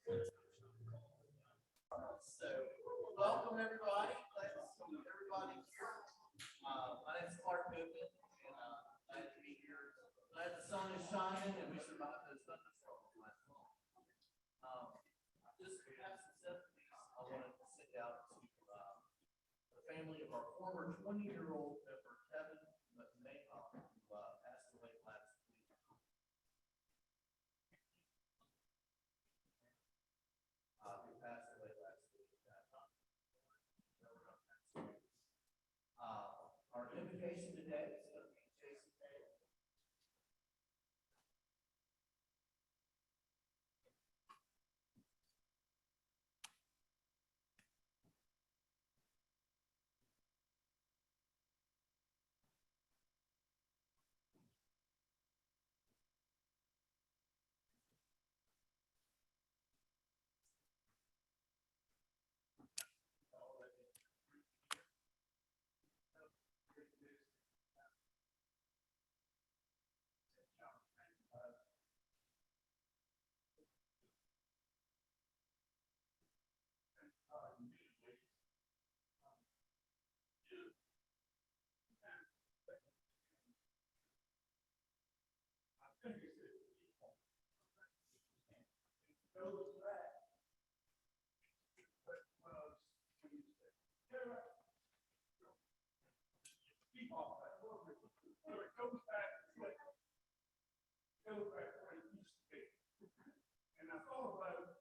So, welcome everybody. Glad to see everybody here. My name is Clark Goodman, and glad to be here. Glad the sun is shining, and we survived those thunderstorms last fall. Just to have some sympathies, I wanted to send out to the family of our former 20-year-old member Kevin McMahon, who passed away last week. Our invocation today is going to be Jason Taylor. And I thought about it,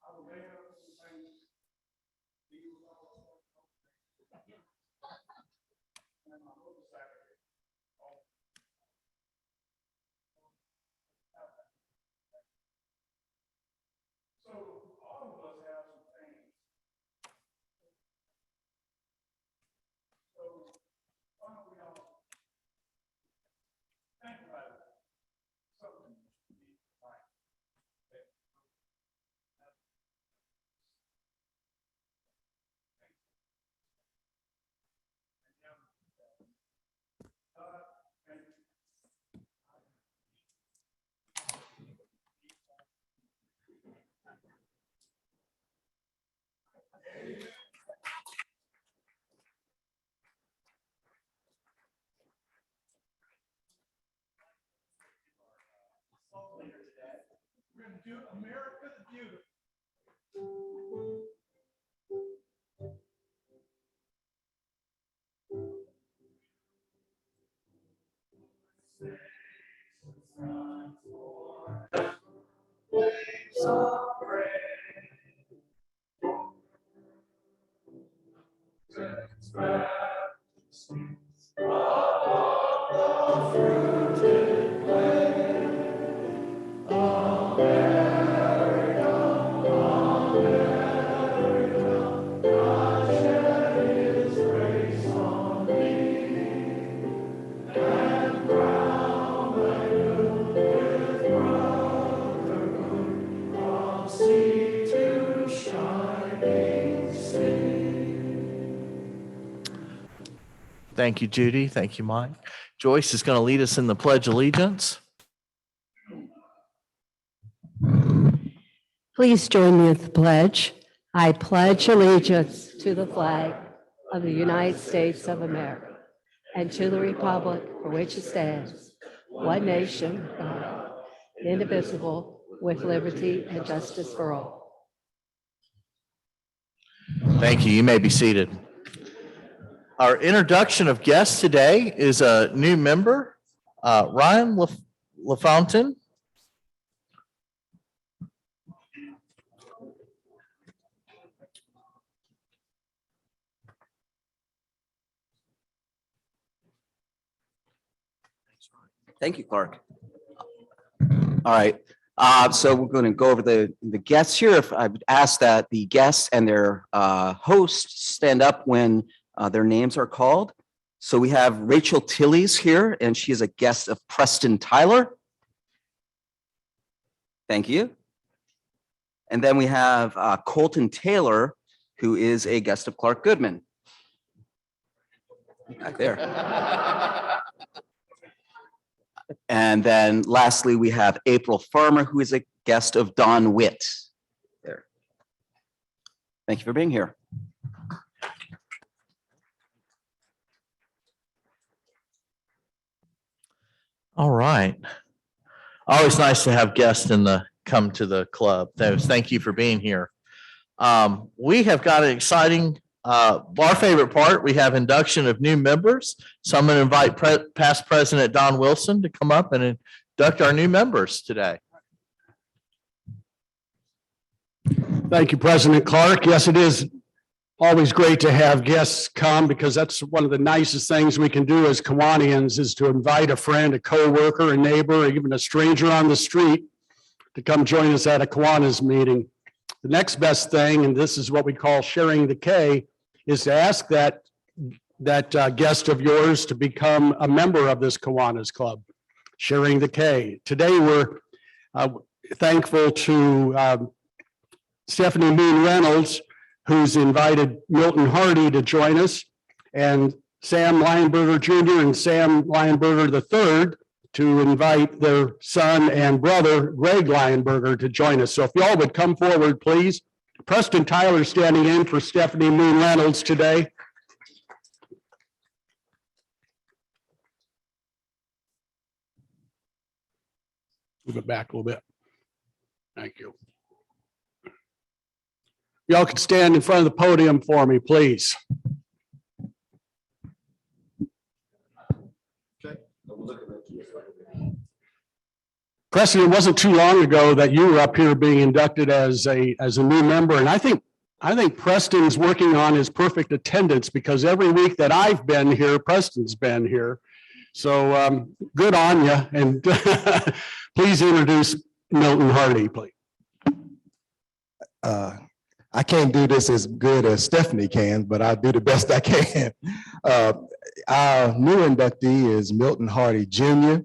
I was there and things. And my motorcycle. So all of us have some things. So why don't we all think about it? Something to be like that. We're going to do America the Beautiful. Waves of rain, the fruited plain, America, God shed His grace on me, and crown my good with brotherhood, from sea to shining sea. Thank you, Judy. Thank you, Mike. Joyce is going to lead us in the Pledge of Allegiance. Please join me with the pledge. I pledge allegiance to the flag of the United States of America and to the republic for which it stands, one nation, God, indivisible, with liberty and justice for all. Thank you. You may be seated. Our introduction of guests today is a new member, Ryan LaFountain. Thank you, Clark. All right. So we're going to go over the guests here. If I would ask that the guests and their hosts stand up when their names are called. So we have Rachel Tilley's here, and she is a guest of Preston Tyler. Thank you. And then we have Colton Taylor, who is a guest of Clark Goodman. Back there. And then lastly, we have April Farmer, who is a guest of Don Witt. There. Thank you for being here. All right. Always nice to have guests come to the club. Thank you for being here. We have got an exciting, our favorite part. We have induction of new members. So I'm going to invite past President Don Wilson to come up and induct our new members today. Thank you, President Clark. Yes, it is always great to have guests come because that's one of the nicest things we can do as Kiwanians is to invite a friend, a coworker, a neighbor, or even a stranger on the street to come join us at a Kiwanis meeting. The next best thing, and this is what we call sharing the K, is to ask that guest of yours to become a member of this Kiwanis Club, sharing the K. Today, we're thankful to Stephanie Moon Reynolds, who's invited Milton Hardy to join us, and Sam Lineberger Jr. and Sam Lineberger III to invite their son and brother, Greg Lineberger, to join us. So if y'all would come forward, please. Preston Tyler standing in for Stephanie Moon Reynolds today. Move it back a little bit. Thank you. Y'all could stand in front of the podium for me, please. Preston, it wasn't too long ago that you were up here being inducted as a new member, and I think Preston's working on his perfect attendance because every week that I've been here, Preston's been here. So good on you, and please introduce Milton Hardy, please. I can't do this as good as Stephanie can, but I'll do the best I can. Our new inductee is Milton Hardy Jr.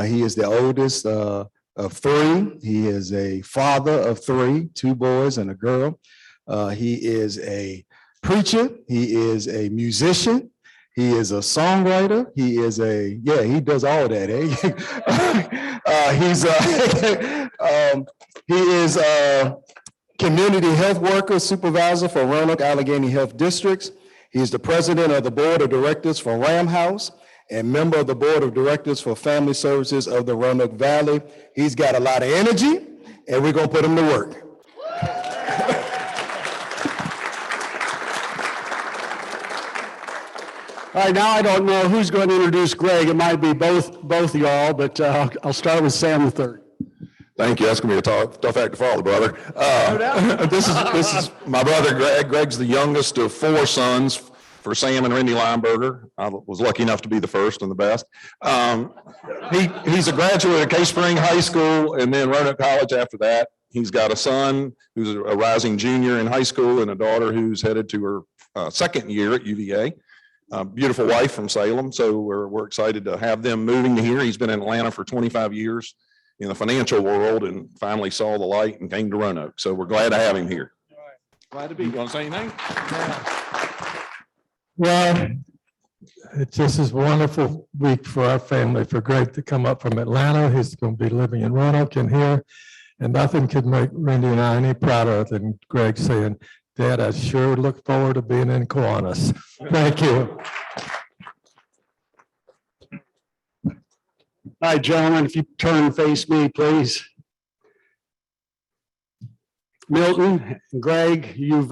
He is the oldest of three. He is a father of three, two boys and a girl. He is a preacher. He is a musician. He is a songwriter. He is he does all that. He is a community health worker, supervisor for Roanoke Allegheny Health Districts. He is the president of the board of directors for Ram House and member of the board of directors for Family Services of the Roanoke Valley. He's got a lot of energy, and we're going to put him to work. All right, now I don't know who's going to introduce Greg. It might be both of y'all, but I'll start with Sam III. Thank you. That's gonna be a tough act to follow, brother. This is my brother Greg. Greg's the youngest of four sons for Sam and Randy Lineberger. I was lucky enough to be the first and the best. He's a graduate of Case Spring High School and then Roanoke College after that. He's got a son who's a rising junior in high school and a daughter who's headed to her second year at UVA. Beautiful wife from Salem, so we're excited to have them moving to here. He's been in Atlanta for 25 years. In the financial world and finally saw the light and came to Roanoke. So we're glad to have him here. Glad to be. You want to say anything? Well, this is a wonderful week for our family, for Greg to come up from Atlanta. He's going to be living in Roanoke and here. And nothing could make Randy and I any prouder than Greg saying, Dad, I sure look forward to being in Kiwanis. Thank you. All right, gentlemen, if you turn and face me, please. Milton, Greg, you've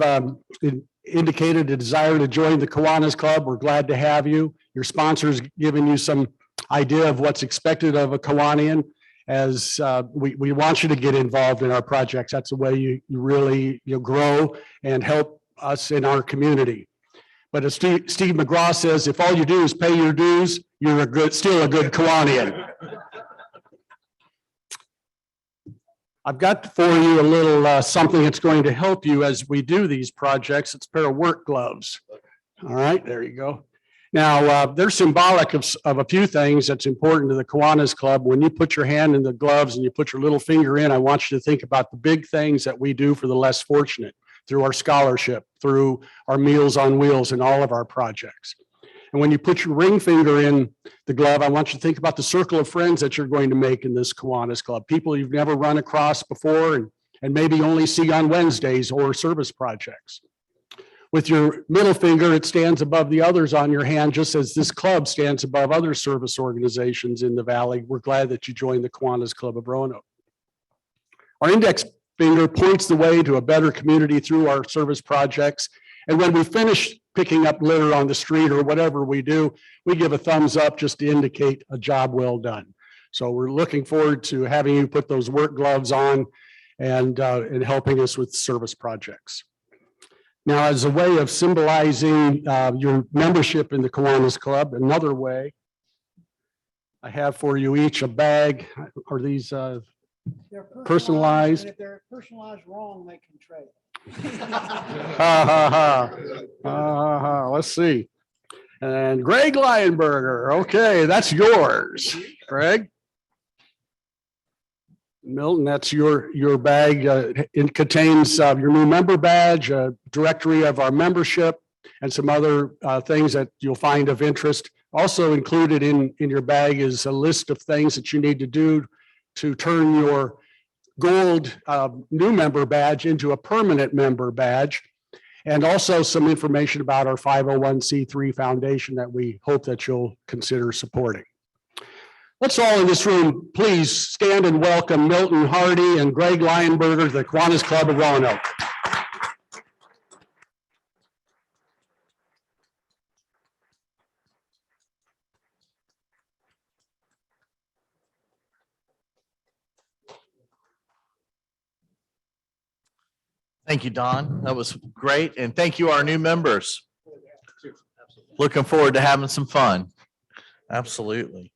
indicated a desire to join the Kiwanis Club. We're glad to have you. Your sponsor's given you some idea of what's expected of a Kiwanian as we want you to get involved in our projects. That's the way you really grow and help us in our community. But as Steve McGraw says, if all you do is pay your dues, you're still a good Kiwanian. I've got for you a little something that's going to help you as we do these projects. It's a pair of work gloves. All right, there you go. Now, they're symbolic of a few things that's important to the Kiwanis Club. When you put your hand in the gloves and you put your little finger in, I want you to think about the big things that we do for the less fortunate through our scholarship, through our Meals on Wheels and all of our projects. And when you put your ring finger in the glove, I want you to think about the circle of friends that you're going to make in this Kiwanis Club, people you've never run across before and maybe only see on Wednesdays or service projects. With your middle finger, it stands above the others on your hand, just as this club stands above other service organizations in the valley. We're glad that you joined the Kiwanis Club of Roanoke. Our index finger points the way to a better community through our service projects. And when we finish picking up litter on the street or whatever we do, we give a thumbs up just to indicate a job well done. So we're looking forward to having you put those work gloves on and helping us with service projects. Now, as a way of symbolizing your membership in the Kiwanis Club, another way, I have for you each a bag. Are these They're personalized? And if they're personalized wrong, they can trade. Let's see. And Greg Lionberger. Okay, that's yours. Greg. Milton, that's your bag. It contains your new member badge, a directory of our membership, and some other things that you'll find of interest. Also included in your bag is a list of things that you need to do to turn your gold new member badge into a permanent member badge, and also some information about our 501c3 foundation that we hope that you'll consider supporting. Let's all in this room please stand and welcome Milton Hardy and Greg Lionberger to the Kiwanis Club of Roanoke. Thank you, Don. That was great. And thank you, our new members. Looking forward to having some fun. Absolutely.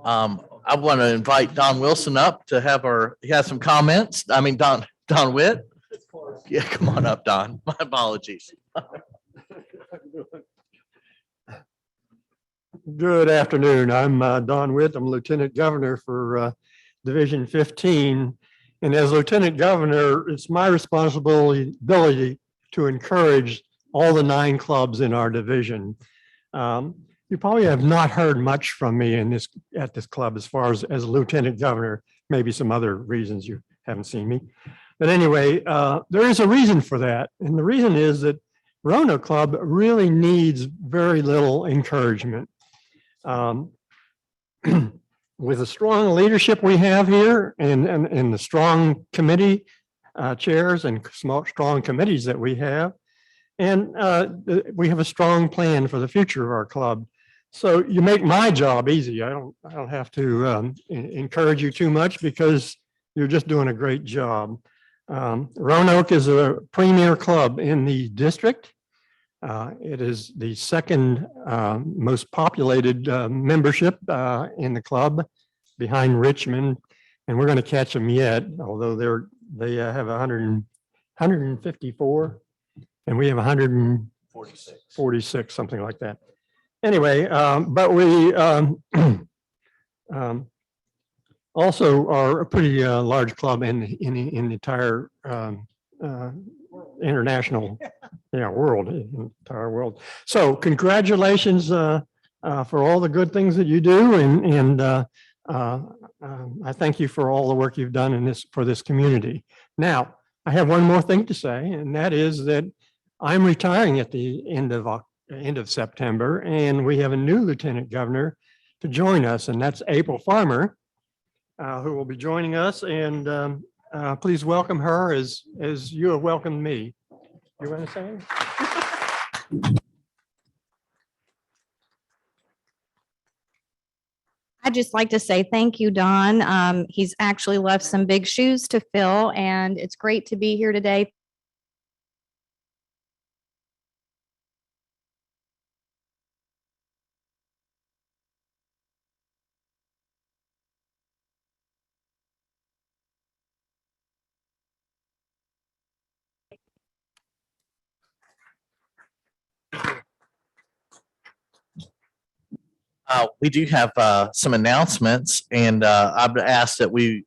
I want to invite Don Wilson up to have he has some comments. I mean, Don Witt. Yeah, come on up, Don. My apologies. Good afternoon. I'm Don Witt. I'm Lieutenant Governor for Division 15. And as Lieutenant Governor, it's my responsibility to encourage all the 9 clubs in our division. You probably have not heard much from me at this club as far as Lieutenant Governor, maybe some other reasons you haven't seen me. But anyway, there is a reason for that. And the reason is that Roanoke Club really needs very little encouragement. With the strong leadership we have here and the strong committee chairs and strong committees that we have, and we have a strong plan for the future of our club. So you make my job easy. I don't have to encourage you too much because you're just doing a great job. Roanoke is a premier club in the district. It is the second most populated membership in the club behind Richmond, and we're going to catch them yet, although they have 154 and we have 146, something like that. Anyway, but we also are a pretty large club in the entire international entire world. So congratulations for all the good things that you do, and I thank you for all the work you've done for this community. Now, I have one more thing to say, and that is that I'm retiring at the end of September, and we have a new Lieutenant Governor to join us, and that's April Farmer, who will be joining us. And please welcome her as you have welcomed me. You want to say anything? I'd just like to say thank you, Don. He's actually left some big shoes to fill, and it's great to be here today. We do have some announcements, and I've asked that we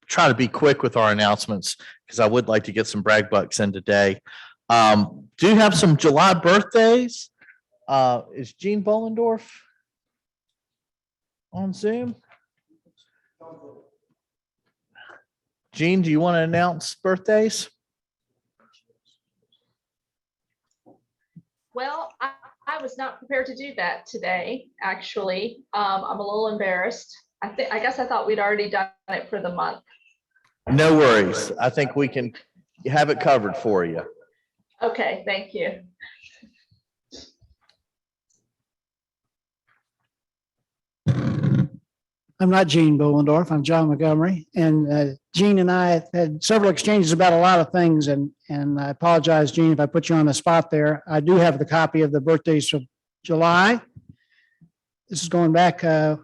try to be quick with our announcements because I would like to get some brag bucks in today. Do have some July birthdays. Is Gene Bollendorf on Zoom? Gene, do you want to announce birthdays? Well, I was not prepared to do that today, actually. I'm a little embarrassed. I guess I thought we'd already done it for the month. No worries. I think we can have it covered for you. Okay, thank you. I'm not Gene Bollendorf. I'm John Montgomery. And Gene and I have had several exchanges about a lot of things. And I apologize, Gene, if I put you on the spot there. I do have the copy of the birthdays of July. This is going back,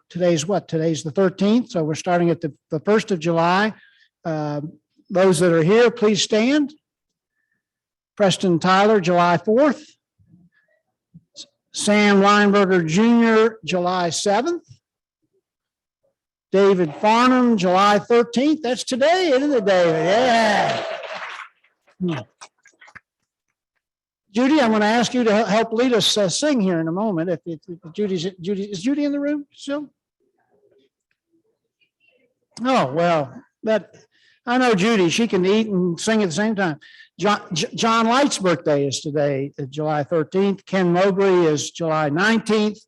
today's what? Today's the 13th. So we're starting at the 1st of July. Those that are here, please stand. Preston Tyler, July 4th. Sam Lineberger Jr., July 7th. David Farnham, July 13th. That's today, isn't it, David? Yeah. Judy, I'm going to ask you to help lead us sing here in a moment. If Judy, is Judy in the room still? Oh, well, I know Judy. She can eat and sing at the same time. John Light's birthday is today, July 13th. Ken Mowbray is July 19th.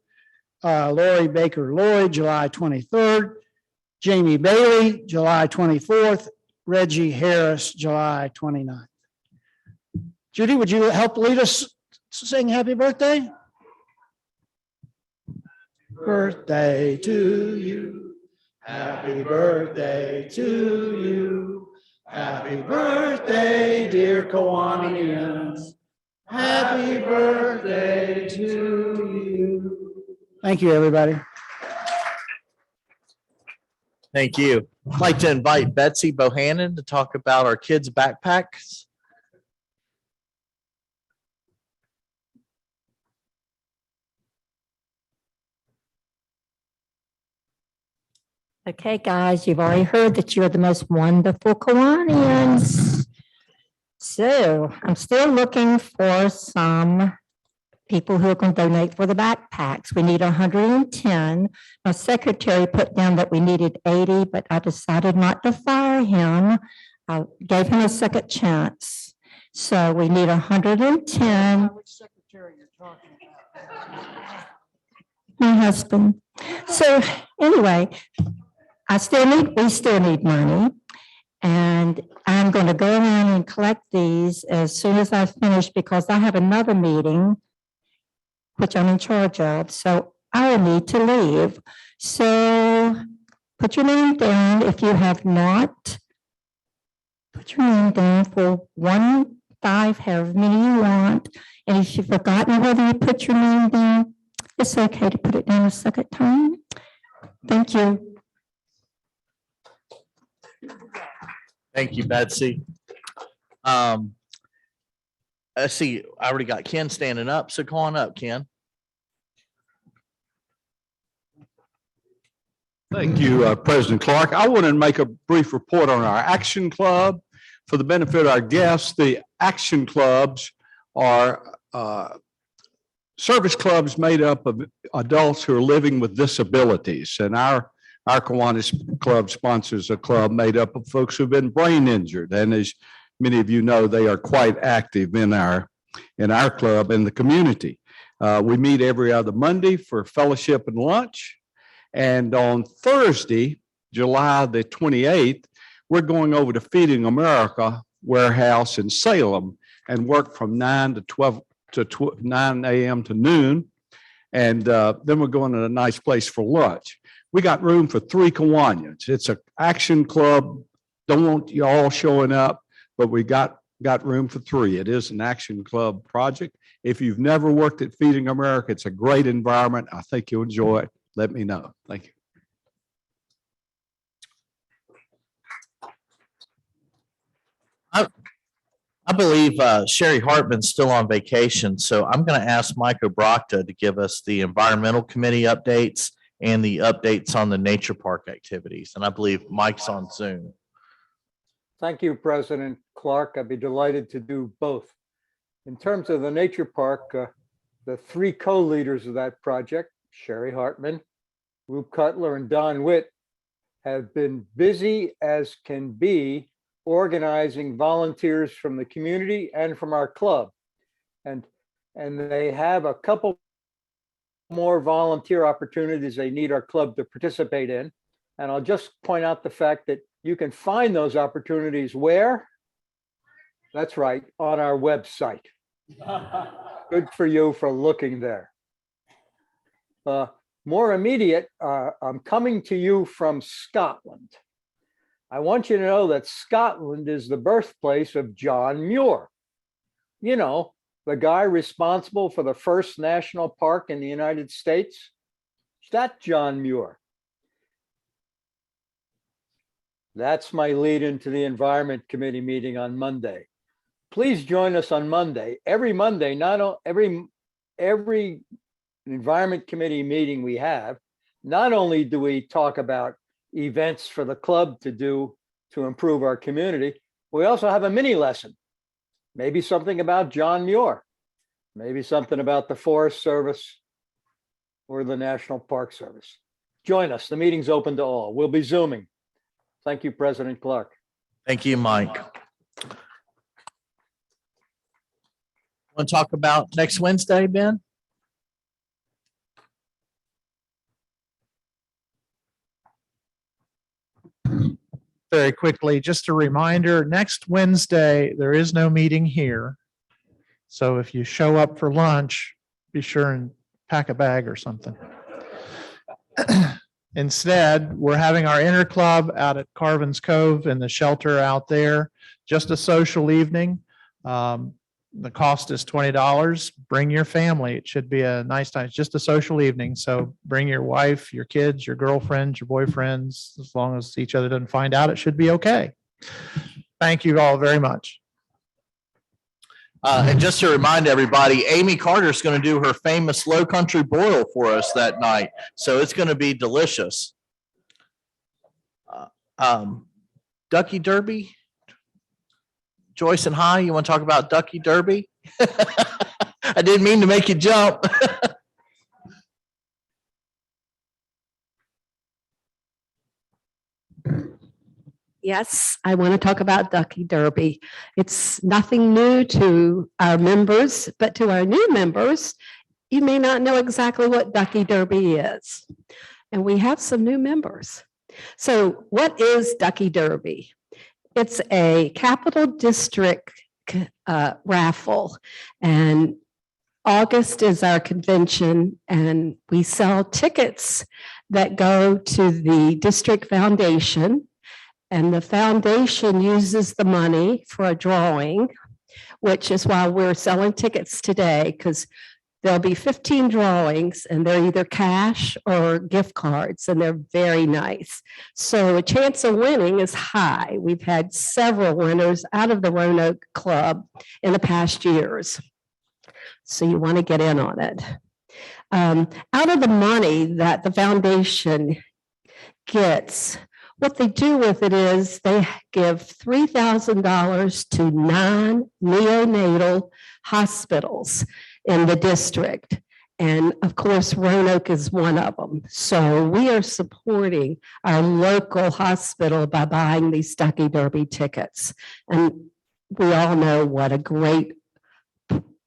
Lori Baker Lloyd, July 23rd. Jamie Bailey, July 24th. Reggie Harris, July 29th. Judy, would you help lead us sing happy birthday? Birthday to you. Happy birthday to you. Happy birthday, dear Kiwanians. Happy birthday to you. Thank you, everybody. Thank you. I'd like to invite Betsy Bohannon to talk about our kids' backpacks. Okay, guys, you've already heard that you're the most wonderful Kiwanians. So I'm still looking for some people who are going to donate for the backpacks. We need 110. My secretary put down that we needed 80, but I decided not to fire him. I gave him a second chance. So we need 110. Which secretary you're talking about? My husband. So anyway, we still need money. And I'm going to go around and collect these as soon as I finish because I have another meeting, which I'm in charge of. So I will need to leave. So put your name down if you have not. Put your name down for 1, 5, however many you want. And if you've forgotten whether you put your name down, it's okay to put it down a second time. Thank you. Thank you, Betsy. Let's see, I already got Ken standing up, so come on up, Ken. Thank you, President Clark. I want to make a brief report on our Action Club. For the benefit of our guests, the Action Clubs are service clubs made up of adults who are living with disabilities. And our Kiwanis Club sponsors a club made up of folks who've been brain injured. And as many of you know, they are quite active in our club in the community. We meet every other Monday for fellowship and lunch. And on Thursday, July the 28th, we're going over to Feeding America warehouse in Salem and work from 9 a.m. to noon. And then we're going to a nice place for lunch. We got room for 3 Kiwanians. It's an action club. Don't want you all showing up, but we got room for 3. It is an action club project. If you've never worked at Feeding America, it's a great environment. I think you'll enjoy it. Let me know. Thank you. I believe Sherry Hartman's still on vacation, so I'm going to ask Mike Obrachta to give us the environmental committee updates and the updates on the nature park activities. And I believe Mike's on Zoom. Thank you, President Clark. I'd be delighted to do both. In terms of the nature park, The three co-leaders of that project, Sherry Hartman, Rube Cutler, and Don Witt, have been busy as can be organizing volunteers from the community and from our club. And they have a couple more volunteer opportunities they need our club to participate in. And I'll just point out the fact that you can find those opportunities where? That's right, on our website. Good for you for looking there. More immediate, I'm coming to you from Scotland. I want you to know that Scotland is the birthplace of John Muir. You know, the guy responsible for the first national park in the United States. That's John Muir. That's my lead into the Environment Committee meeting on Monday. Please join us on Monday. Every Monday, every Environment Committee meeting we have, not only do we talk about events for the club to do to improve our community, we also have a mini lesson. Maybe something about John Muir, maybe something about the Forest Service or the National Park Service. Join us. The meeting's open to all. We'll be Zooming. Thank you, President Clark. Thank you, Mike. Want to talk about next Wednesday, Ben? Very quickly, just a reminder, next Wednesday, there is no meeting here. So if you show up for lunch, be sure and pack a bag or something. Instead, we're having our inner club out at Carvin's Cove in the shelter out there, just a social evening. The cost is $20. Bring your family. It should be a nice time. It's just a social evening. So bring your wife, your kids, your girlfriends, your boyfriends. As long as each other doesn't find out, it should be okay. Thank you all very much. And just to remind everybody, Amy Carter is going to do her famous Low Country boil for us that night. So it's going to be delicious. Ducky Derby. Joyce and High, you want to talk about Ducky Derby? I didn't mean to make you jump. Yes, I want to talk about Ducky Derby. It's nothing new to our members, but to our new members, you may not know exactly what Ducky Derby is. And we have some new members. So what is Ducky Derby? It's a Capital District raffle, and August is our convention, and we sell tickets that go to the district foundation, and the foundation uses the money for a drawing, which is why we're selling tickets today, because there'll be 15 drawings and they're either cash or gift cards, and they're very nice. So a chance of winning is high. We've had several winners out of the Roanoke Club in the past years. So you want to get in on it. Out of the money that the foundation gets, what they do with it is they give $3,000 to 9 neonatal hospitals in the district. And of course, Roanoke is one of them. So we are supporting our local hospital by buying these Ducky Derby tickets. And we all know what a great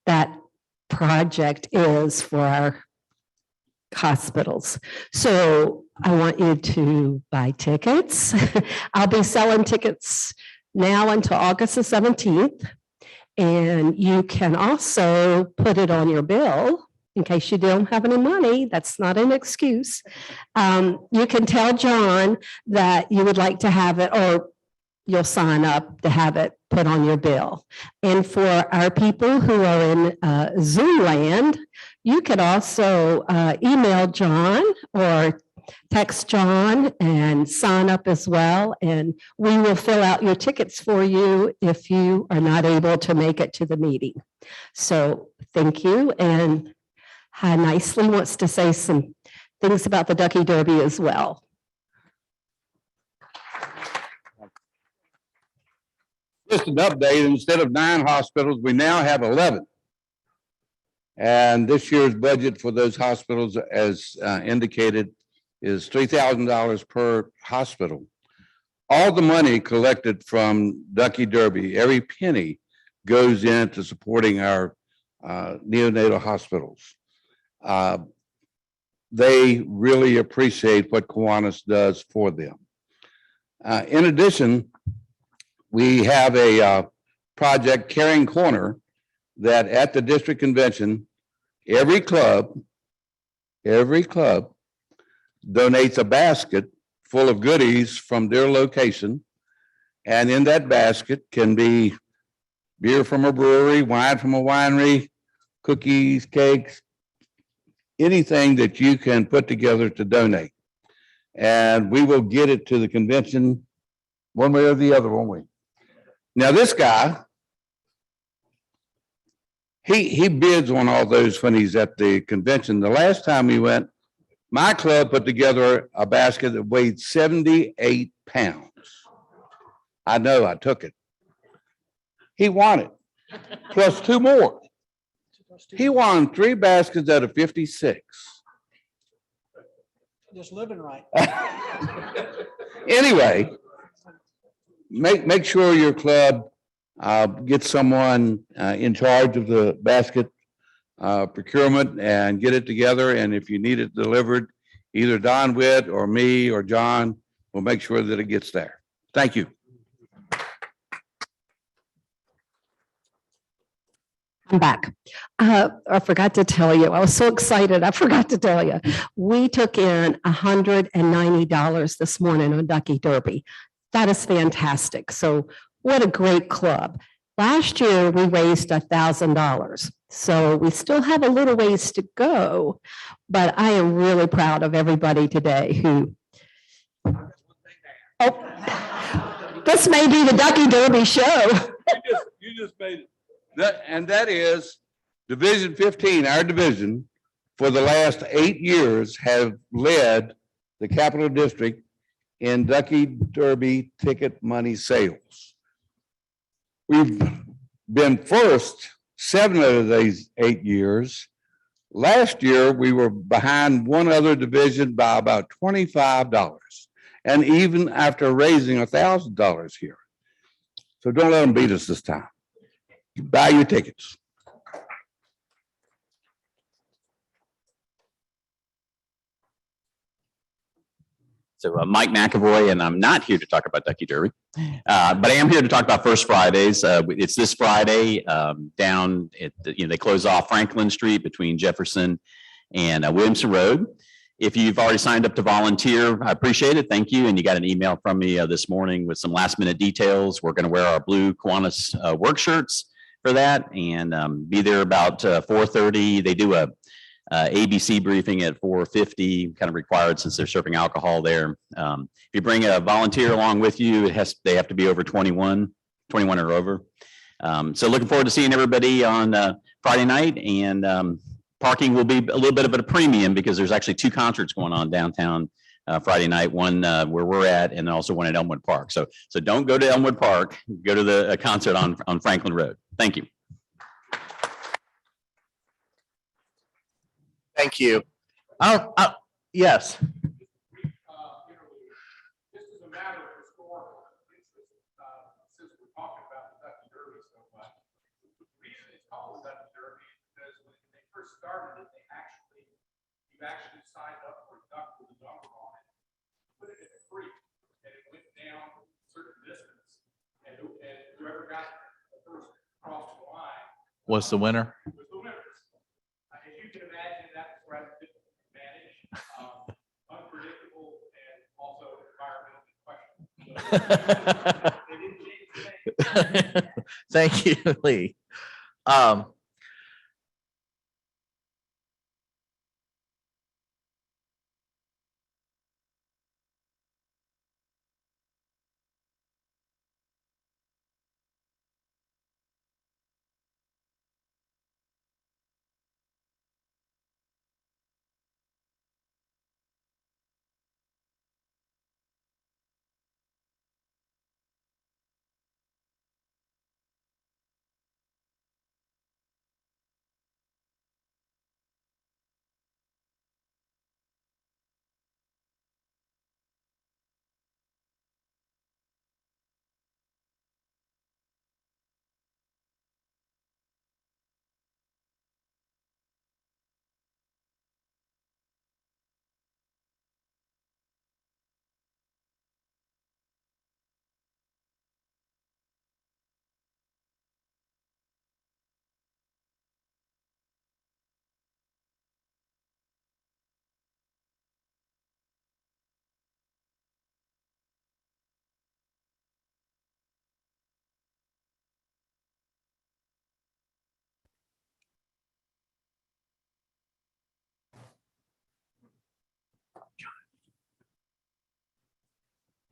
that project is for our hospitals. So I want you to buy tickets. I'll be selling tickets now until August the 17th. And you can also put it on your bill in case you don't have any money. That's not an excuse. You can tell John that you would like to have it, or you'll sign up to have it put on your bill. And for our people who are in Zoom land, you could also email John or text John and sign up as well. And we will fill out your tickets for you if you are not able to make it to the meeting. So thank you. And Hi Nicely wants to say some things about the Ducky Derby as well. Just an update, instead of 9 hospitals, we now have 11. And this year's budget for those hospitals, as indicated, is $3,000 per hospital. All the money collected from Ducky Derby, every penny goes into supporting our neonatal hospitals. They really appreciate what Kiwanis does for them. In addition, we have a project, Caring Corner, that at the district convention, every club donates a basket full of goodies from their location. And in that basket can be beer from a brewery, wine from a winery, cookies, cakes, anything that you can put together to donate. And we will get it to the convention one way or the other, won't we? Now, this guy, he bids on all those when he's at the convention. The last time we went, my club put together a basket that weighed 78 pounds. I know, I took it. He won it, plus two more. He won 3 baskets out of 56. Just living right. Anyway, make sure your club gets someone in charge of the basket procurement and get it together. And if you need it delivered, either Don Witt or me or John will make sure that it gets there. Thank you. I'm back. I forgot to tell you, I was so excited. I forgot to tell you. We took in $190 this morning on Ducky Derby. That is fantastic. So what a great club. Last year, we raised $1,000. So we still have a little ways to go, but I am really proud of everybody today who, this may be the Ducky Derby show. You just made it. That is Division 15, our division, for the last 8 years have led the Capital District in Ducky Derby ticket money sales. We've been first 7 of these 8 years. Last year, we were behind one other division by about $25, and even after raising $1,000 here. So don't let them beat us this time. Buy your tickets. So Mike McAvoy, and I'm not here to talk about Ducky Derby, but I am here to talk about First Fridays. It's this Friday down at, they close off Franklin Street between Jefferson and Williamson Road. If you've already signed up to volunteer, I appreciate it. Thank you. And you got an email from me this morning with some last minute details. We're going to wear our blue Kiwanis work shirts for that and be there about 4:30. They do a ABC briefing at 4:50, kind of required since they're serving alcohol there. If you bring a volunteer along with you, they have to be over 21 or over. So looking forward to seeing everybody on Friday night, and parking will be a little bit of a premium because there's actually 2 concerts going on downtown Friday night, one where we're at and also one at Elmwood Park. So don't go to Elmwood Park, go to the concert on Franklin Road. Thank you. Thank you. Yes. This is a matter of historical interest, since we're talking about the Ducky Derby so much. The reason it's called the Ducky Derby is because when they first started it, you actually signed up for a duck with a number on it, put it in a creek, and it went down a certain distance, and whoever got the first across the line Was the winner? was the winner. As you can imagine, that was rather difficult to manage, unpredictable, and also environmentally questionable. They didn't change the name. Thank you, Lee.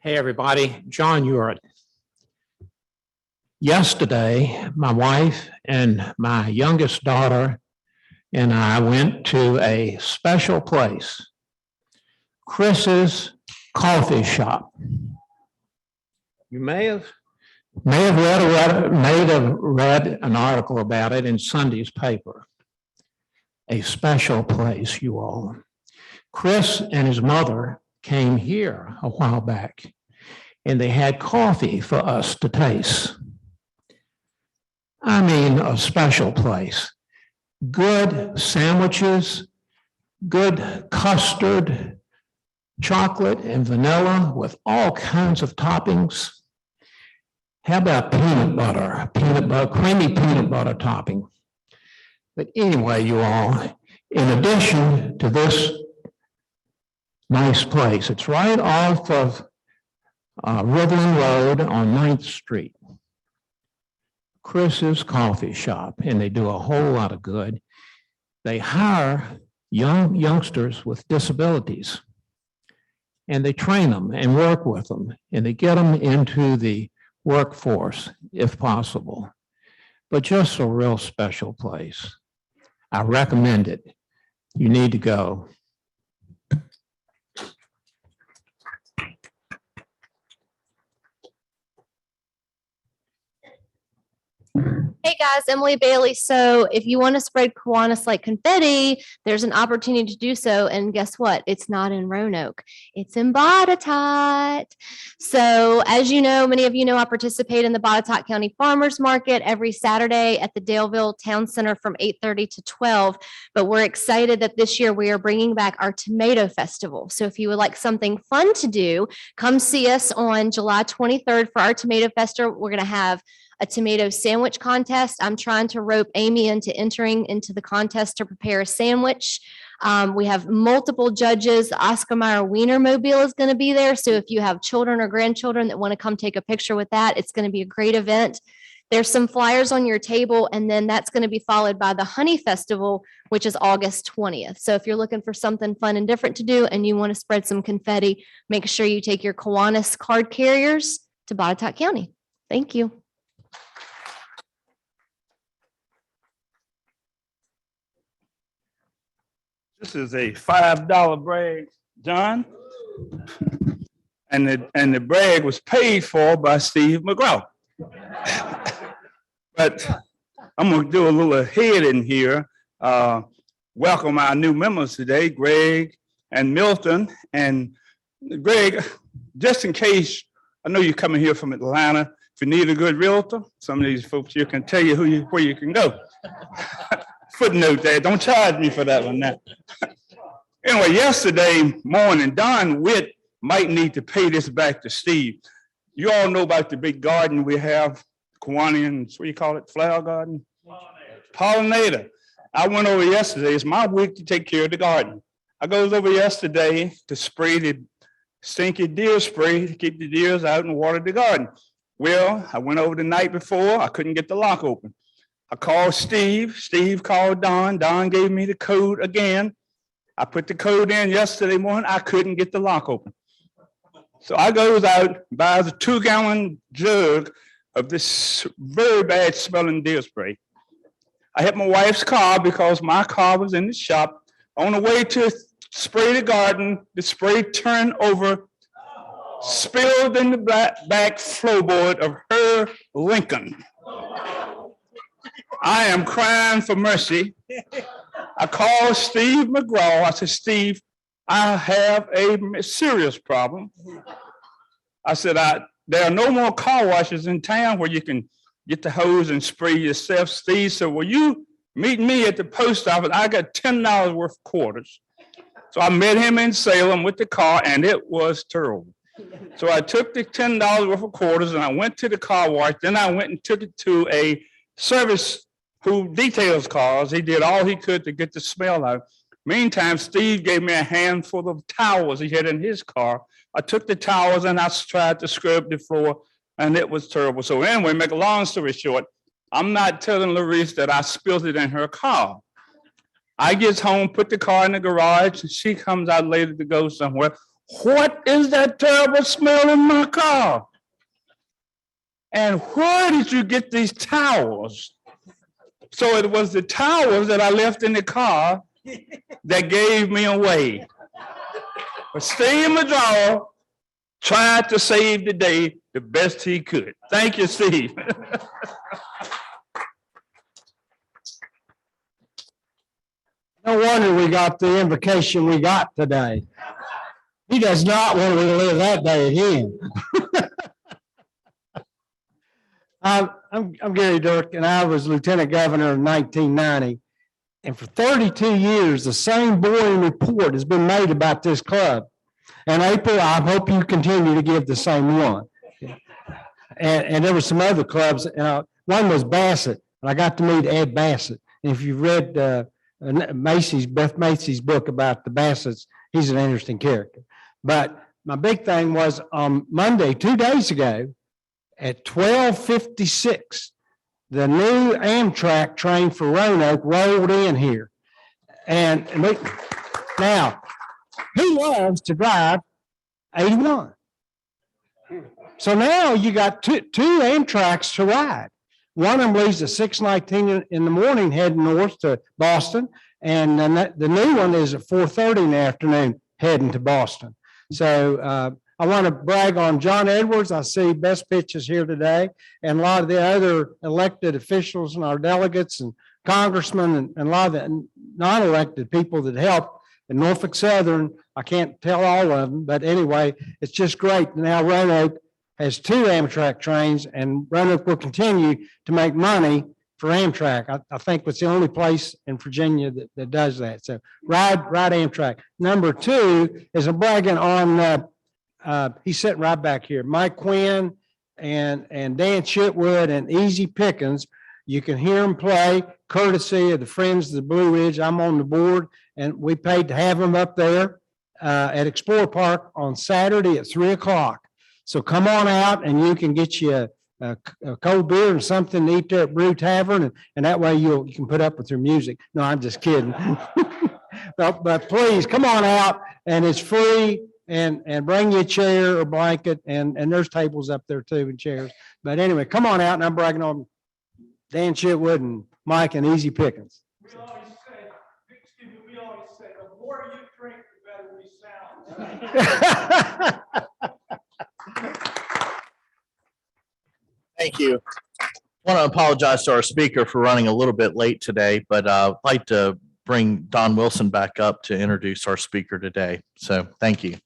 Hey, everybody, John Uritt. Yesterday, my wife and my youngest daughter and I went to a special place, Chris's Coffee Shop. You may have read an article about it in Sunday's paper. A special place, you all. Chris and his mother came here a while back, and they had coffee for us to taste. I mean, a special place. Good sandwiches, good custard, chocolate and vanilla with all kinds of toppings. How about peanut butter, creamy peanut butter topping? But anyway, you all, in addition to this nice place, it's right off of Riverland Road on 9th Street. Chris's Coffee Shop, and they do a whole lot of good. They hire youngsters with disabilities, and they train them and work with them, and they get them into the workforce if possible. But just a real special place. I recommend it. You need to go. Hey guys, Emily Bailey. So if you want to spread Kiwanis like confetti, there's an opportunity to do so. And guess what? It's not in Roanoke. It's in Botetourt. So as you know, many of you know, I participate in the Botetourt County Farmers Market every Saturday at the Daleville Town Center from 8:30 to 12. But we're excited that this year we are bringing back our Tomato Festival. So if you would like something fun to do, come see us on July 23rd for our Tomato Festival. We're going to have a tomato sandwich contest. I'm trying to rope Amy into entering into the contest to prepare a sandwich. We have multiple judges. The Oscar Mayer Wienermobile is going to be there. So if you have children or grandchildren that want to come take a picture with that, it's going to be a great event. There's some flyers on your table, and then that's going to be followed by the Honey Festival, which is August 20th. So if you're looking for something fun and different to do and you want to spread some confetti, make sure you take your Kiwanis card carriers to Botetourt County. Thank you. This is a $5 brag, John. And the brag was paid for by Steve McGraw. But I'm gonna do a little ahead in here. Welcome our new members today, Greg and Milton. And Greg, just in case, I know you're coming here from Atlanta. If you need a good realtor, some of these folks here can tell you where you can go. Footnote there, don't charge me for that one now. Anyway, yesterday morning, Don Witt might need to pay this back to Steve. You all know about the big garden we have, Kiwanis, what do you call it, flower garden? Pollinator. I went over yesterday, it's my week to take care of the garden. I goes over yesterday to spray the stinky deer spray to keep the deers out and water the garden. Well, I went over the night before, I couldn't get the lock open. I called Steve. Steve called Don. Don gave me the code again. I put the code in yesterday morning. I couldn't get the lock open. So I goes out, buys a 2-gallon jug of this very bad smelling deer spray. I hit my wife's car because my car was in the shop. On the way to spray the garden, the spray turned over, spilled in the back floorboard of her Lincoln. I am crying for mercy. I called Steve McGraw. I said, Steve, I have a serious problem. I said, there are no more car washes in town where you can get the hose and spray yourself. Steve said, will you meet me at the post office? I got $10 worth of quarters. So I met him in Salem with the car, and it was terrible. So I took the $10 worth of quarters and I went to the car wash. Then I went and took it to a service who details cars. He did all he could to get the smell out. Meantime, Steve gave me a handful of towels he had in his car. I took the towels and I tried to scrub the floor, and it was terrible. So anyway, make a long story short, I'm not telling Larice that I spilled it in her car. I get home, put the car in the garage, and she comes out later to go somewhere. what is that terrible smell in my car? And where did you get these towels? So it was the towels that I left in the car that gave me away. But Steve Madraw tried to save the day the best he could. Thank you, Steve. No wonder we got the invocation we got today. He does not want to relive that day again. I'm Gary Dirk, and I was Lieutenant Governor in 1990. And for 32 years, the same boring report has been made about this club. And April, I hope you continue to give the same one. And there were some other clubs. One was Bassett, and I got to meet Ed Bassett. And if you've read Beth Macy's book about the Bassets, he's an interesting character. But my big thing was on Monday, 2 days ago, at 12:56, the new Amtrak train for Roanoke rolled in here. Now, who loves to drive 81? So now you got two Amtraks to ride. One of them leaves at 6:19 in the morning heading north to Boston. And then the new one is at 4:30 in the afternoon heading to Boston. So I want to brag on John Edwards. I see Best Pitches here today, and a lot of the other elected officials and our delegates and congressmen and a lot of the non-elected people that helped. And Norfolk Southern, I can't tell all of them, but anyway, it's just great. Now Roanoke has 2 Amtrak trains, and Roanoke will continue to make money for Amtrak. I think it's the only place in Virginia that does that. So ride Amtrak. Number 2 is a bragging on, he's sitting right back here, Mike Quinn and Dan Chitwood and Easy Pickens. You can hear them play courtesy of the Friends of the Blue Ridge. I'm on the board, and we paid to have them up there at Explorer Park on Saturday at 3 o'clock. So come on out and you can get you a cold beer and something to eat there at Brew Tavern, and that way you can put up with their music. No, I'm just kidding. but please come on out, and it's free, and bring you a chair or blanket, and there's tables up there too and chairs. But anyway, come on out, and I'm bragging on Dan Chitwood and Mike and Easy Pickens. We always say, the more you drink, the better we sound. Thank you. I want to apologize to our speaker for running a little bit late today, but I'd like to bring Don Wilson back up to introduce our speaker today. So thank you.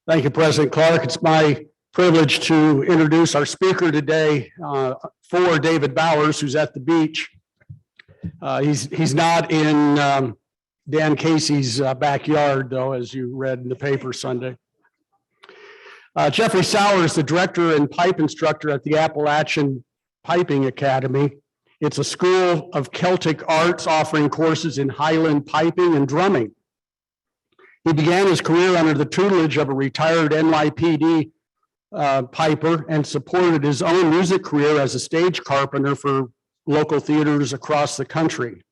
Thank you, President Clark. It's my privilege to introduce our speaker today for David Bowers, who's at the beach. He's not in Dan Casey's backyard, though, as you read in the paper Sunday. Jeffrey Sauer is the director and pipe instructor at the Appalachian Piping Academy. It's a school of Celtic arts offering courses in Highland piping and drumming. He began his career under the tutelage of a retired NYPD piper and supported his own music career as a stage carpenter for local theaters across the country.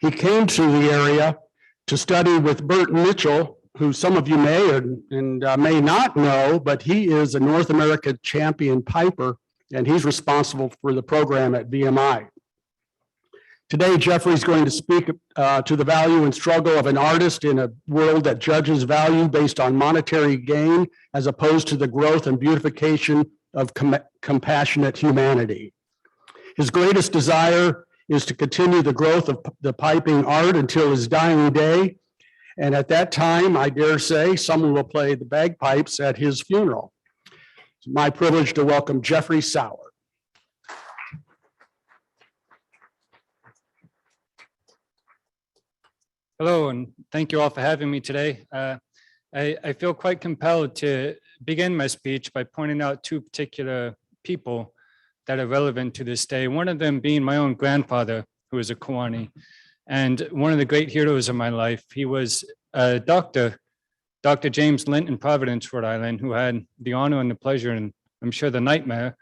He came to the area to study with Burt Mitchell, who some of you may and may not know, but he is a North America champion piper, and he's responsible for the program at VMI. Today, Jeffrey is going to speak to the value and struggle of an artist in a world that judges value based on monetary gain, as opposed to the growth and beautification of compassionate humanity. His greatest desire is to continue the growth of the piping art until his dying day. And at that time, I dare say, someone will play the bagpipes at his funeral. It's my privilege to welcome Jeffrey Sauer. Hello, and thank you all for having me today. I feel quite compelled to begin my speech by pointing out 2 particular people that are relevant to this day. One of them being my own grandfather, who is a Kiwani, and one of the great heroes of my life. He was a doctor, Dr. James Lint in Providence, Rhode Island, who had the honor and the pleasure, and I'm sure the nightmare,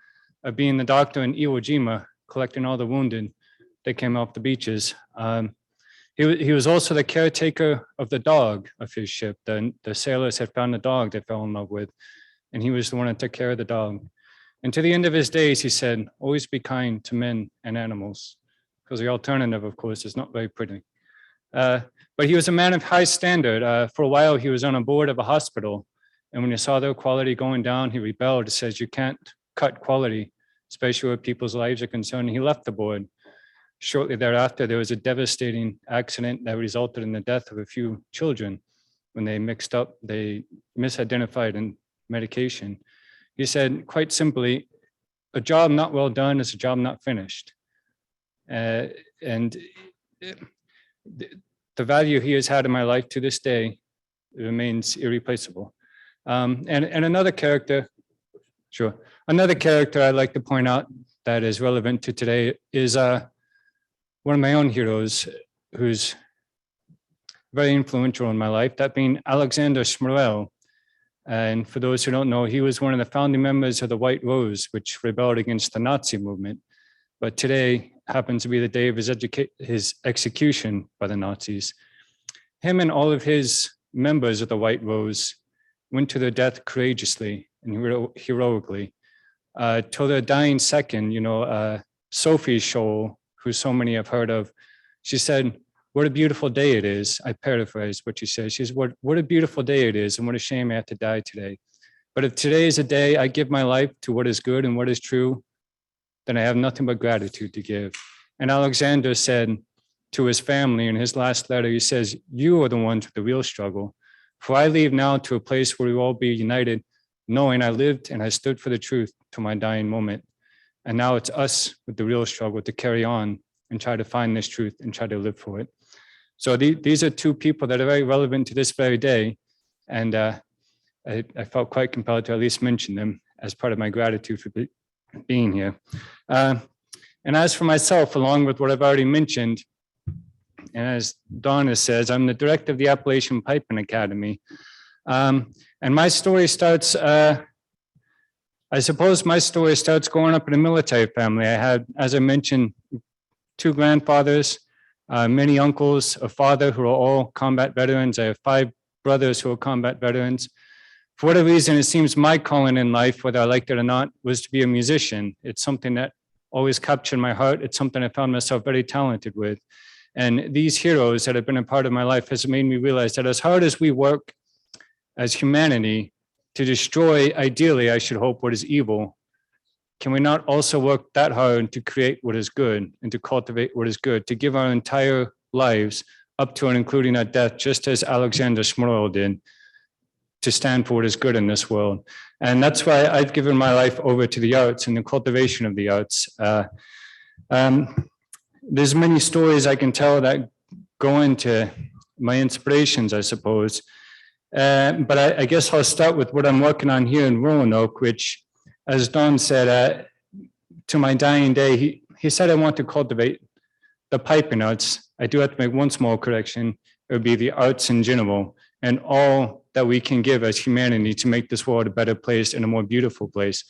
of being the doctor in Iwo Jima, collecting all the wounded that came off the beaches. he was also the caretaker of the dog of his ship. The sailors had found a dog they fell in love with, and he was the one that took care of the dog. And to the end of his days, he said, always be kind to men and animals, because the alternative, of course, is not very pretty. But he was a man of high standard. For a while, he was on a board of a hospital. And when he saw their quality going down, he rebelled. He says, you can't cut quality, especially where people's lives are concerned. He left the board. Shortly thereafter, there was a devastating accident that resulted in the death of a few children when they misidentified in medication. He said, quite simply, a job not well done is a job not finished. And the value he has had in my life to this day remains irreplaceable. And another character, another character I'd like to point out that is relevant to today is one of my own heroes who's very influential in my life, that being Alexander Smrel. And for those who don't know, he was one of the founding members of the White Rose, which rebelled against the Nazi movement. But today happens to be the day of his execution by the Nazis. Him and all of his members of the White Rose went to their death courageously and heroically. Till their dying second, Sophie Scholl, who so many have heard of, she said, what a beautiful day it is. I paraphrase what she says. She says, what a beautiful day it is, and what a shame I have to die today. But if today is a day I give my life to what is good and what is true, then I have nothing but gratitude to give. And Alexander said to his family in his last letter, he says, you are the ones with the real struggle. For I leave now to a place where we will all be united, knowing I lived and I stood for the truth to my dying moment. And now it's us with the real struggle to carry on and try to find this truth and try to live for it. So these are two people that are very relevant to this very day. And I felt quite compelled to at least mention them as part of my gratitude for being here. And as for myself, along with what I've already mentioned, and as Donna says, I'm the director of the Appalachian Piping Academy. And my story starts, I suppose my story starts growing up in a military family. I had, as I mentioned, 2 grandfathers, many uncles, a father who are all combat veterans. I have 5 brothers who are combat veterans. For whatever reason, it seems my calling in life, whether I liked it or not, was to be a musician. It's something that always captured my heart. It's something I found myself very talented with. And these heroes that have been a part of my life has made me realize that as hard as we work as humanity to destroy, ideally, I should hope, what is evil, can we not also work that hard to create what is good and to cultivate what is good, to give our entire lives up to and including our death, just as Alexander Smrel did, to stand for what is good in this world. And that's why I've given my life over to the arts and the cultivation of the arts. There's many stories I can tell that go into my inspirations, I suppose. But I guess I'll start with what I'm working on here in Roanoke, which, as Don said, to my dying day, he said I want to cultivate the piping arts. I do have to make one small correction. It would be the arts in general and all that we can give as humanity to make this world a better place and a more beautiful place.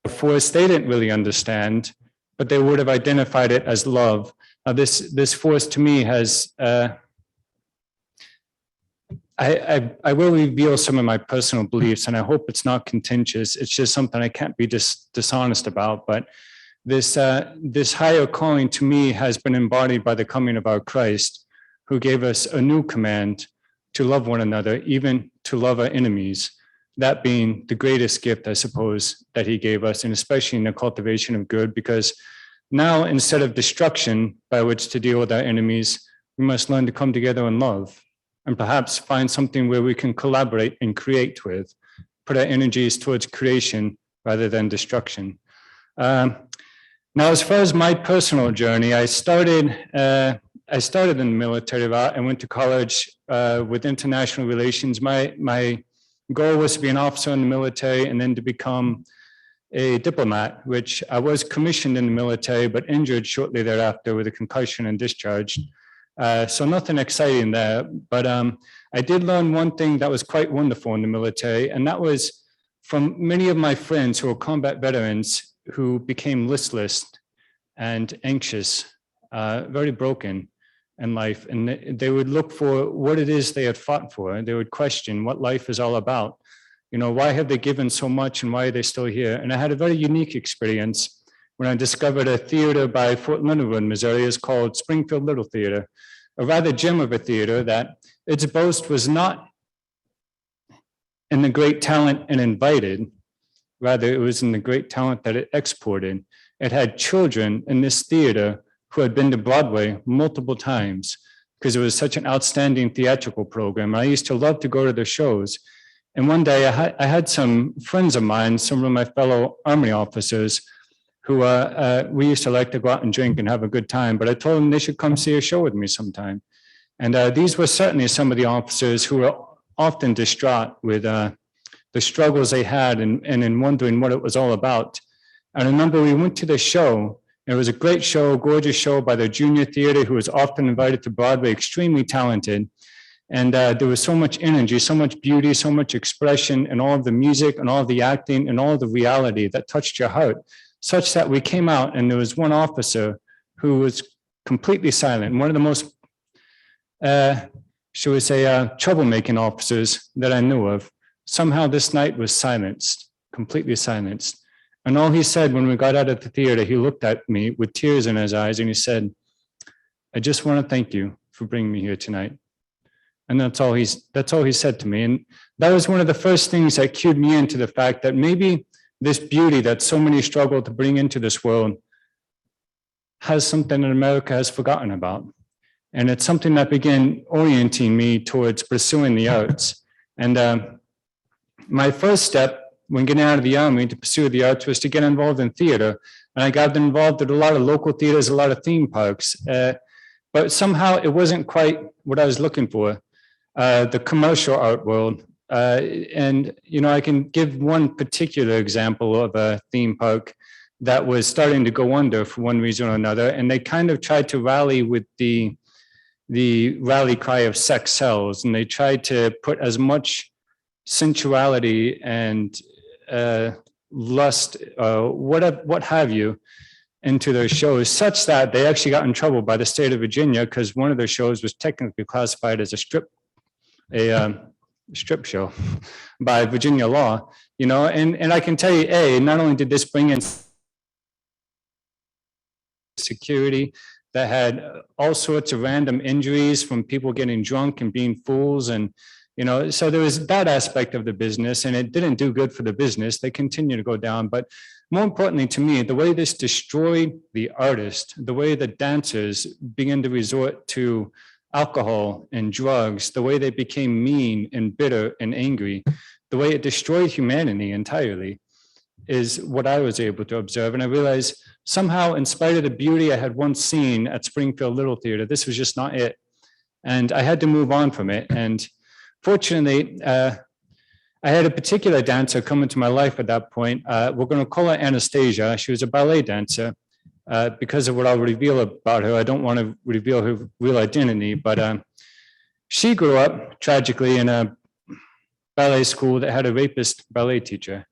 Force they didn't really understand, but they would have identified it as love. This force to me has, I will reveal some of my personal beliefs, and I hope it's not contentious. It's just something I can't be dishonest about. But this higher calling to me has been embodied by the coming of our Christ, who gave us a new command to love one another, even to love our enemies. That being the greatest gift, I suppose, that he gave us, and especially in the cultivation of good, because now instead of destruction by which to deal with our enemies, we must learn to come together in love and perhaps find something where we can collaborate and create with, put our energies towards creation rather than destruction. Now, as far as my personal journey, I started in the military. I went to college with international relations. My goal was to be an officer in the military and then to become a diplomat, which I was commissioned in the military, but injured shortly thereafter with a concussion and discharged. So nothing exciting there, but I did learn one thing that was quite wonderful in the military, and that was from many of my friends who are combat veterans who became listless and anxious, very broken in life. And they would look for what it is they had fought for. And they would question what life is all about. You know, why have they given so much and why are they still here? And I had a very unique experience when I discovered a theater by Fort Leonard Wood, Missouri. It's called Springfield Little Theater, a rather gem of a theater that its boast was not in the great talent it invited, rather it was in the great talent that it exported. It had children in this theater who had been to Broadway multiple times because it was such an outstanding theatrical program. I used to love to go to the shows. And one day I had some friends of mine, some of my fellow Army officers, who we used to like to go out and drink and have a good time, but I told them they should come see a show with me sometime. And these were certainly some of the officers who were often distraught with the struggles they had and in wondering what it was all about. I remember we went to the show. It was a great show, gorgeous show by the junior theater who was often invited to Broadway, extremely talented. And there was so much energy, so much beauty, so much expression and all of the music and all of the acting and all of the reality that touched your heart, such that we came out and there was one officer who was completely silent, one of the most, shall we say, troublemaking officers that I knew of. Somehow this night was silenced, completely silenced. And all he said when we got out of the theater, he looked at me with tears in his eyes and he said, "I just want to thank you for bringing me here tonight." And that's all he said to me. And that was one of the first things that cued me into the fact that maybe this beauty that so many struggle to bring into this world has something that America has forgotten about. And it's something that began orienting me towards pursuing the arts. And my first step when getting out of the Army to pursue the arts was to get involved in theater. And I got involved at a lot of local theaters, a lot of theme parks. But somehow it wasn't quite what I was looking for, the commercial art world. And, you know, I can give one particular example of a theme park that was starting to go under for one reason or another. And they kind of tried to rally with the rally cry of sex sells. And they tried to put as much sensuality and lust, what have you, into their shows, such that they actually got in trouble by the state of Virginia because one of their shows was technically classified as a strip show by Virginia law, you know. And I can tell you, not only did this bring in security that had all sorts of random injuries from people getting drunk and being fools, and you know, so there was that aspect of the business, and it didn't do good for the business. They continue to go down. But more importantly to me, the way this destroyed the artist, the way the dancers began to resort to alcohol and drugs, the way they became mean and bitter and angry, the way it destroyed humanity entirely is what I was able to observe. And I realized somehow, in spite of the beauty I had once seen at Springfield Little Theater, this was just not it. And I had to move on from it. And fortunately, I had a particular dancer come into my life at that point. We're going to call her Anastasia. She was a ballet dancer. Because of what I'll reveal about her, I don't want to reveal her real identity, but she grew up tragically in a ballet school that had a rapist ballet teacher.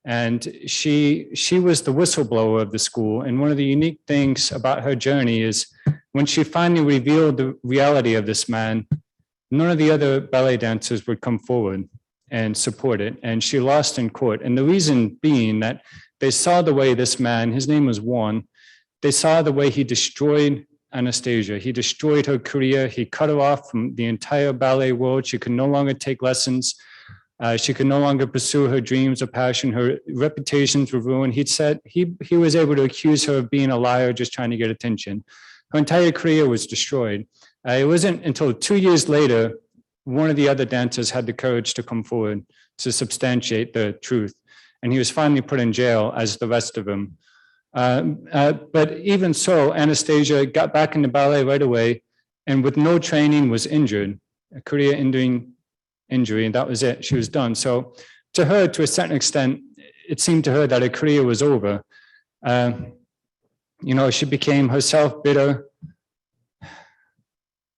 And she was the whistleblower of the school. And one of the unique things about her journey is when she finally revealed the reality of this man, none of the other ballet dancers would come forward and support it. And she lost in court. And the reason being that they saw the way this man, his name was Juan, they saw the way he destroyed Anastasia. He destroyed her career. He cut her off from the entire ballet world. She could no longer take lessons. She could no longer pursue her dreams or passion. Her reputations were ruined. He'd said he was able to accuse her of being a liar, just trying to get attention. Her entire career was destroyed. It wasn't until 2 years later, one of the other dancers had the courage to come forward to substantiate the truth. And he was finally put in jail as the rest of them. But even so, Anastasia got back into ballet right away and with no training was injured, a career-ending injury, and that was it. She was done. So to her, to a certain extent, it seemed to her that her career was over. You know, she became herself bitter,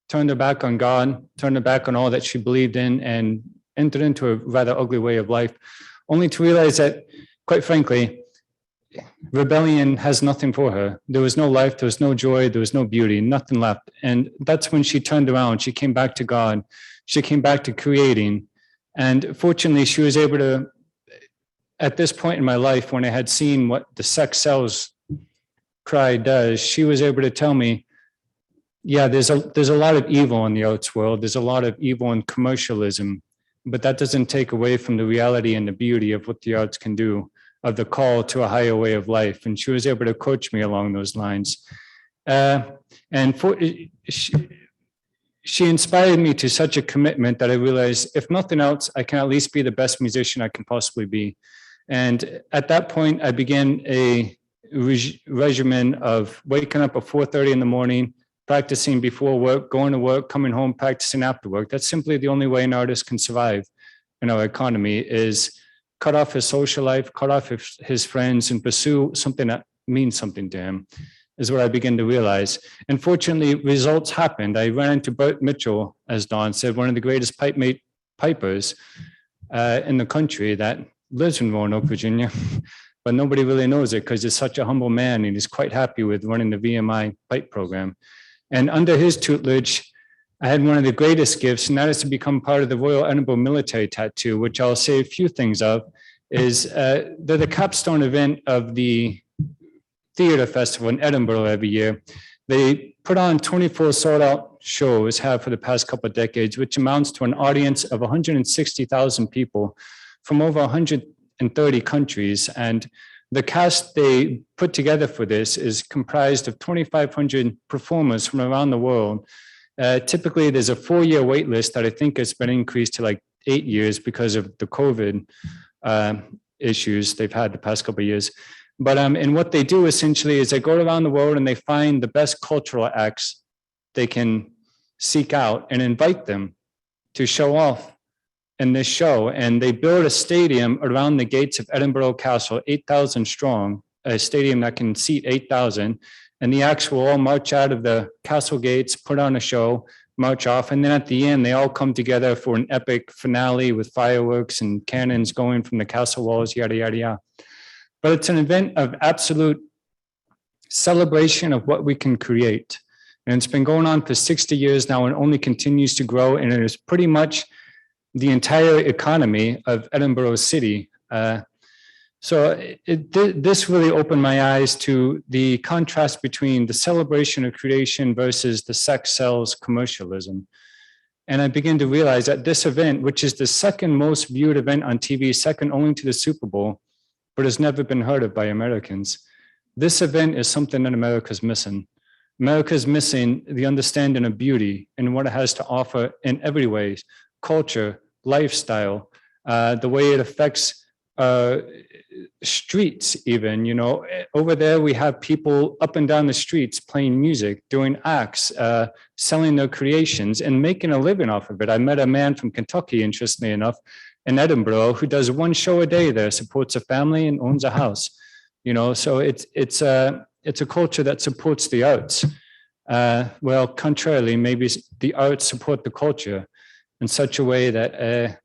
turned her back on God, turned her back on all that she believed in, and entered into a rather ugly way of life, only to realize that, quite frankly, rebellion has nothing for her. There was no life, there was no joy, there was no beauty, nothing left. And that's when she turned around. She came back to God. She came back to creating. And fortunately, she was able to, at this point in my life, when I had seen what the sex sells cry does, she was able to tell me, yeah, there's a lot of evil in the arts world. There's a lot of evil in commercialism, but that doesn't take away from the reality and the beauty of what the arts can do, of the call to a higher way of life. And she was able to coach me along those lines. She inspired me to such a commitment that I realized, if nothing else, I can at least be the best musician I can possibly be. And at that point, I began a regimen of waking up at 4:30 in the morning, practicing before work, going to work, coming home, practicing after work. That's simply the only way an artist can survive in our economy, is cut off his social life, cut off his friends, and pursue something that means something to him, is what I began to realize. And fortunately, results happened. I ran into Bert Mitchell, as Don said, one of the greatest pipers in the country that lives in Roanoke, Virginia, but nobody really knows it because he's such a humble man and he's quite happy with running the VMI pipe program. And under his tutelage, I had one of the greatest gifts, and that is to become part of the Royal Edinburgh Military Tattoo, which I'll say a few things of, is they're the capstone event of the theater festival in Edinburgh every year. They put on 24 sold-out shows, have for the past couple of decades, which amounts to an audience of 160,000 people from over 130 countries. And the cast they put together for this is comprised of 2,500 performers from around the world. Typically, there's a 4-year wait list that I think has been increased to like 8 years because of the COVID issues they've had the past couple of years. But and what they do essentially is they go around the world and they find the best cultural acts they can seek out and invite them to show off in this show. And they build a stadium around the gates of Edinburgh Castle, 8,000 strong, a stadium that can seat 8,000. And the acts will all march out of the castle gates, put on a show, march off. And then at the end, they all come together for an epic finale with fireworks and cannons going from the castle walls, yada, yada, yada. But it's an event of absolute celebration of what we can create. And it's been going on for 60 years now and only continues to grow. And it is pretty much the entire economy of Edinburgh City. This really opened my eyes to the contrast between the celebration of creation versus the sex sells commercialism. And I began to realize that this event, which is the second most viewed event on TV, second only to the Super Bowl, but has never been heard of by Americans, this event is something that America's missing. America's missing the understanding of beauty and what it has to offer in every way: culture, lifestyle, the way it affects streets even. You know, over there we have people up and down the streets playing music, doing acts, selling their creations and making a living off of it. I met a man from Kentucky, interestingly enough, in Edinburgh, who does one show a day there, supports a family and owns a house. You know, so it's a culture that supports the arts. Well, contrarily, maybe the arts support the culture in such a way that,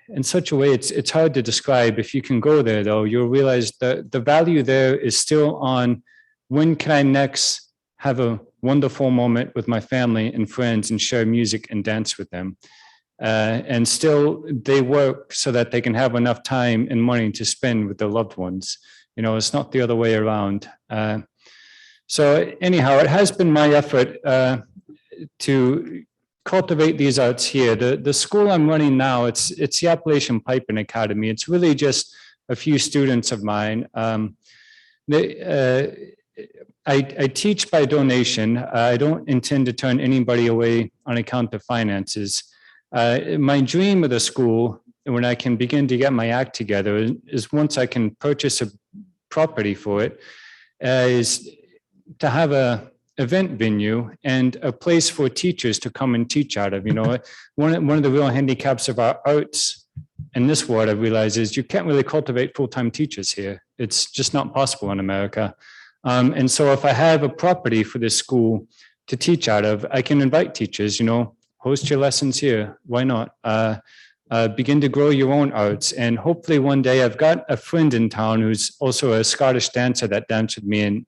in such a way, it's hard to describe. If you can go there, though, you'll realize that the value there is still on when can I next have a wonderful moment with my family and friends and share music and dance with them. And still they work so that they can have enough time and money to spend with their loved ones. You know, it's not the other way around. So anyhow, it has been my effort to cultivate these arts here. The school I'm running now, it's the Appalachian Piping Academy. It's really just a few students of mine. I teach by donation. I don't intend to turn anybody away on account of finances. My dream of the school, when I can begin to get my act together, is once I can purchase a property for it, is to have a event venue and a place for teachers to come and teach out of. You know, one of the real handicaps of our arts in this world, I realize, is you can't really cultivate full-time teachers here. It's just not possible in America. And so if I have a property for this school to teach out of, I can invite teachers, host your lessons here. Why not? Begin to grow your own arts. And hopefully one day I've got a friend in town who's also a Scottish dancer that danced with me in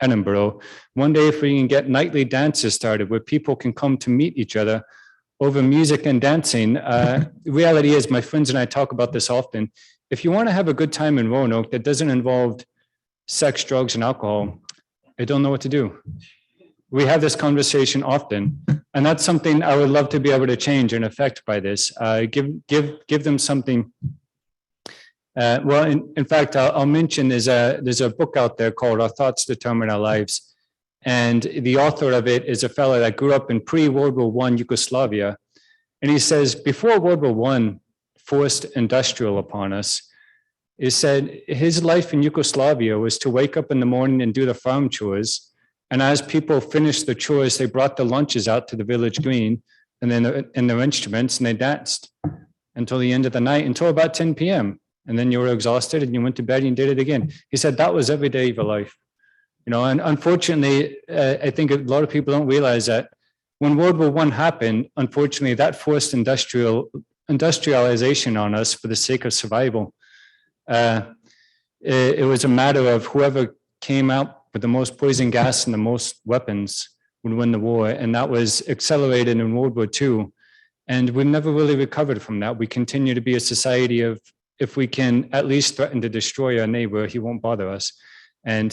Edinburgh. One day, if we can get nightly dances started where people can come to meet each other over music and dancing. The reality is, my friends and I talk about this often. If you want to have a good time in Roanoke that doesn't involve sex, drugs, and alcohol, I don't know what to do. We have this conversation often, and that's something I would love to be able to change and affect by this. Give them something. Well, in fact, I'll mention there's a book out there called Our Thoughts Determine Our Lives. And the author of it is a fellow that grew up in pre-World War I Yugoslavia. And he says, before World War I forced industrial upon us, he said his life in Yugoslavia was to wake up in the morning and do the farm chores. And as people finished the chores, they brought the lunches out to the village green and then in their instruments, and they danced until the end of the night, until about 10 p.m. And then you were exhausted and you went to bed and you did it again. He said that was every day of your life. And unfortunately, I think a lot of people don't realize that when World War I happened, unfortunately, that forced industrialization on us for the sake of survival. It was a matter of whoever came out with the most poison gas and the most weapons would win the war. And that was accelerated in World War II. And we've never really recovered from that. We continue to be a society of, if we can at least threaten to destroy our neighbor, he won't bother us. And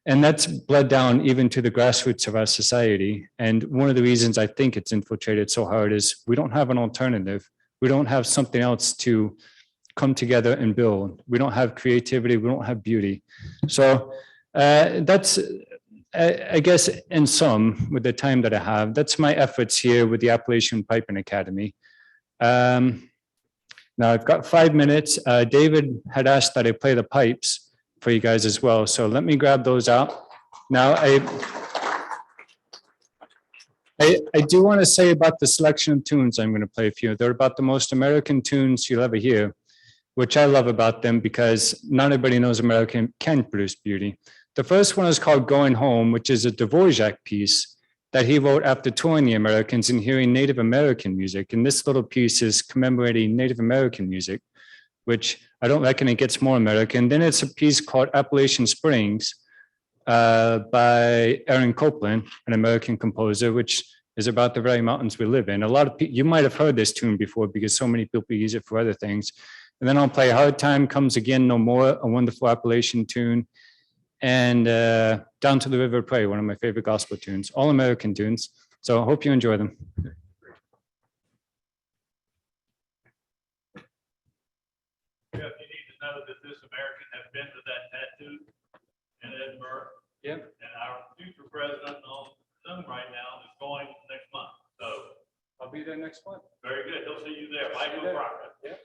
that's bled down even to the grassroots of our society. And one of the reasons I think it's infiltrated so hard is we don't have an alternative. We don't have something else to come together and build. We don't have creativity. We don't have beauty. So that's, I guess, in sum, with the time that I have, that's my efforts here with the Appalachian Piping Academy. Now I've got 5 minutes. David had asked that I play the pipes for you guys as well. So let me grab those out. Now I do want to say about the selection of tunes I'm going to play for you. They're about the most American tunes you'll ever hear, which I love about them because not everybody knows America can produce beauty. The first one is called Going Home, which is a Dvorak piece that he wrote after touring the Americans and hearing Native American music. And this little piece is commemorating Native American music, which I don't reckon it gets more American. Then it's a piece called Appalachian Springs by Aaron Copland, an American composer, which is about the very mountains we live in. A lot of people, you might have heard this tune before because so many people use it for other things. And then I'll play Hard Time Comes Again No More, a wonderful Appalachian tune. And Down to the River Pray, one of my favorite gospel tunes, all American tunes. So I hope you enjoy them. Jeff, you need to know that this American has been to that tattoo in Edinburgh. Yep. And our future president on Zoom right now is going next month. So I'll be there next month. very good. He'll see you there. Michael Crocker. Yep.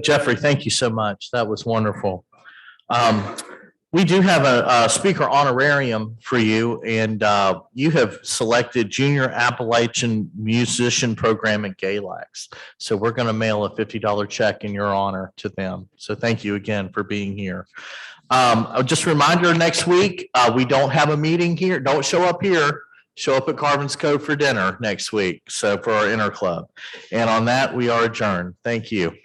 Jeffrey, thank you so much. That was wonderful. We do have a speaker honorarium for you, and you have selected Junior Appalachian Musician Program at Galax. So we're going to mail a $50 check in your honor to them. So thank you again for being here. Just a reminder, next week, we don't have a meeting here. Don't show up here. Show up at Carvin's Cove for dinner next week. So for our inner club. And on that, we are adjourned. Thank you.